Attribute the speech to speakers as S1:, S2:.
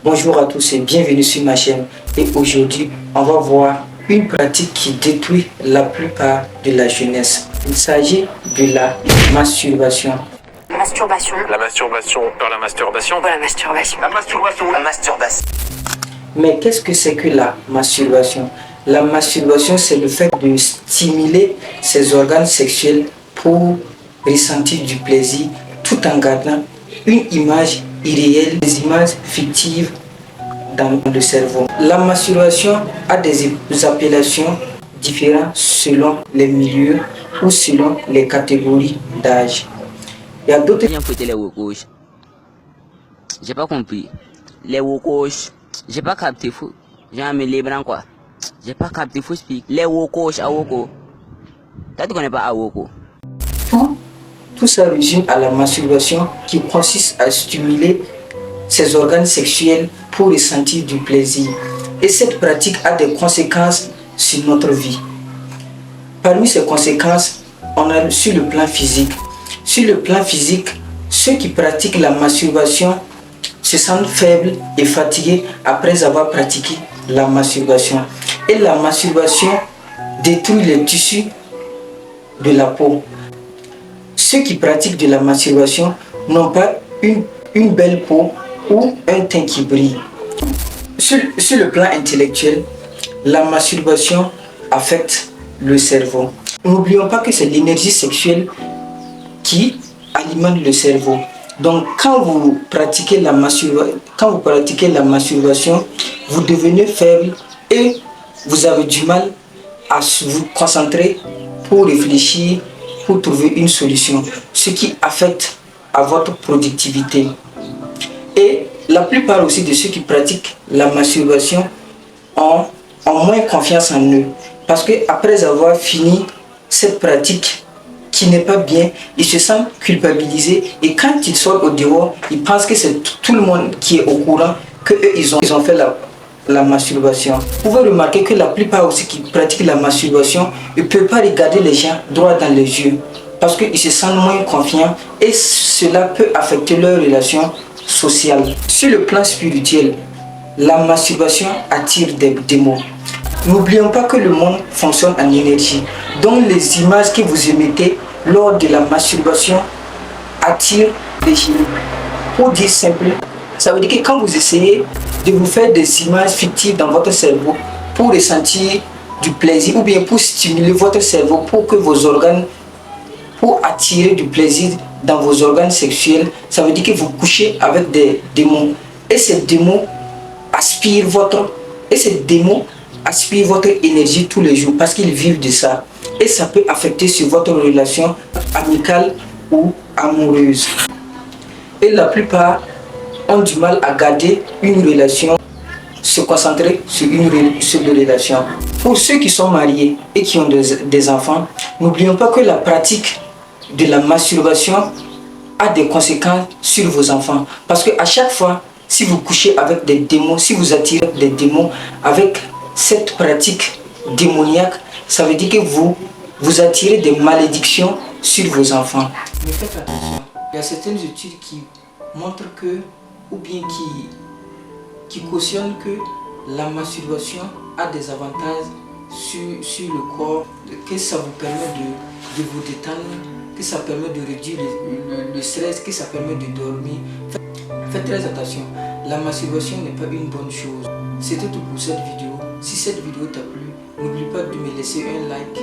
S1: Bonjour à tous et bienvenue sur ma chaîne. Et aujourd'hui, on va voir une pratique qui détruit la plupart de la jeunesse. Il s'agit de la masturbation.
S2: Masturbation.
S3: La masturbation. Dans la masturbation.
S2: La masturbation.
S3: La masturbation.
S2: La masturbation.
S1: Mais qu'est-ce que c'est que la masturbation? La masturbation, c'est le fait de stimuler ses organes sexuels pour ressentir du plaisir tout en gardant une image irréelle, des images fictives dans le cerveau. La masturbation a des appellations différentes selon les milieux ou selon les catégories d'âge. Il y a d'autres.
S4: J'ai pas compris. Les wokos, j'ai pas capté fou. J'ai un mêlé blanc quoi. J'ai pas capté fou speak. Les wokos à woko. Toi tu connais pas à woko.
S1: Tout ça résume à la masturbation qui consiste à stimuler ses organes sexuels pour ressentir du plaisir. Et cette pratique a des conséquences sur notre vie. Parmi ces conséquences, on a sur le plan physique. Sur le plan physique, ceux qui pratiquent la masturbation se sentent faibles et fatigués après avoir pratiqué la masturbation. Et la masturbation détruit les tissus de la peau. Ceux qui pratiquent de la masturbation n'ont pas une belle peau ou un teint qui brille. Sur le plan intellectuel, la masturbation affecte le cerveau. N'oublions pas que c'est l'énergie sexuelle qui alimente le cerveau. Donc quand vous pratiquez la masturbation, vous devenez faible et vous avez du mal à vous concentrer pour réfléchir, pour trouver une solution, ce qui affecte à votre productivité. Et la plupart aussi de ceux qui pratiquent la masturbation ont moins confiance en eux. Parce qu'après avoir fini cette pratique qui n'est pas bien, ils se sentent culpabilisés. Et quand ils sortent au dehors, ils pensent que c'est tout le monde qui est au courant qu'eux, ils ont fait la masturbation. Vous pouvez remarquer que la plupart aussi qui pratiquent la masturbation ne peuvent pas regarder les gens droit dans les yeux. Parce qu'ils se sentent moins confiants et cela peut affecter leur relation sociale. Sur le plan spirituel, la masturbation attire des démons. N'oublions pas que le monde fonctionne en énergie. Donc les images que vous émettez lors de la masturbation attirent des génies. Pour dire simple, ça veut dire que quand vous essayez de vous faire des images fictives dans votre cerveau pour ressentir du plaisir ou bien pour stimuler votre cerveau pour que vos organes, pour attirer du plaisir dans vos organes sexuels, ça veut dire que vous couchez avec des démons. Et ces démons aspirent votre énergie tous les jours parce qu'ils vivent de ça. Et ça peut affecter sur votre relation amicale ou amoureuse. Et la plupart ont du mal à garder une relation, se concentrer sur une relation. Pour ceux qui sont mariés et qui ont des enfants, n'oublions pas que la pratique de la masturbation a des conséquences sur vos enfants. Parce qu'à chaque fois, si vous couchez avec des démons, si vous attirez des démons avec cette pratique démoniaque, ça veut dire que vous attirez des malédictions sur vos enfants. Mais faites attention, il y a certaines études qui montrent que, ou bien qui cautionnent que la masturbation a des avantages sur le corps, que ça vous permet de vous détendre, que ça permet de réduire le stress, que ça permet de dormir. Faites très attention, la masturbation n'est pas une bonne chose. C'était tout pour cette vidéo. Si cette vidéo t'a plu, n'oublie pas de me laisser un like.